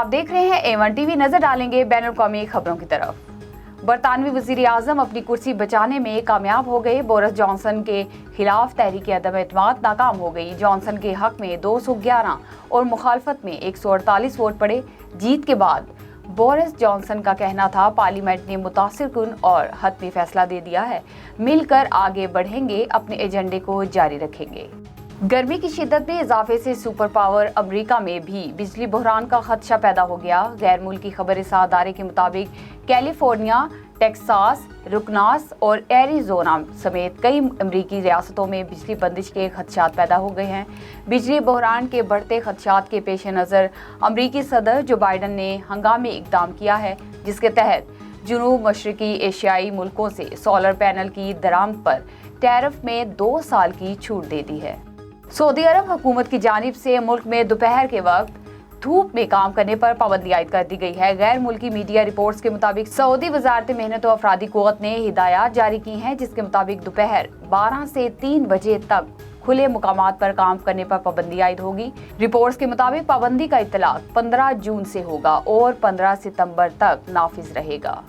देख रहे हैं A1 टीवी। नजर डालेंगे बैनुल अक़वामी खबरों की तरफ। बरतानवी वज़ीर आज़म अपनी कुर्सी बचाने में कामयाब हो गए। बोरिस जॉनसन के खिलाफ तहरीक अदम एतमाद नाकाम हो गई। जॉनसन के हक में 211 और मुखालफत में 148 वोट पड़े। जीत के बाद बोरिस जॉनसन का कहना था, पार्लियामेंट ने मुतासिरकुन और हतमी फैसला दे दिया है, मिलकर आगे बढ़ेंगे, अपने एजेंडे को जारी रखेंगे। गर्मी की शिद्दत में इजाफे से सुपर पावर अमेरिका में भी बिजली बहरान का खदशा पैदा हो गया। गैर मुल्की खबरसां अदारे के मुताबिक कैलिफोर्निया, टेक्सास, रुकनास और एरिजोना समेत कई अमरीकी रियासतों में बिजली बंदिश के खदशात पैदा हो गए हैं। बिजली बहरान के बढ़ते खदशात के पेश नज़र अमरीकी सदर जो बाइडन ने हंगामी इक़दाम किया है, जिसके तहत जुनूब मशरकी एशियाई मुल्कों से सोलर पैनल की दरामद पर टैरिफ में 2 साल की छूट दे दी है। सऊदी अरब हुकूमत की जानिब से मुल्क में दोपहर के वक्त धूप में काम करने पर पाबंदी आयद कर दी गई है। गैर मुल्की मीडिया रिपोर्ट्स के मुताबिक सऊदी वजारत मेहनत और अफरादी क़ुव्वत ने हिदायत जारी की हैं, जिसके मुताबिक दोपहर 12 से 3 बजे तक खुले मुकामात पर काम करने पर पाबंदी आयद होगी। रिपोर्ट्स के मुताबिक पाबंदी का इत्तलाक 15 जून से होगा और 15 सितंबर तक नाफिज रहेगा।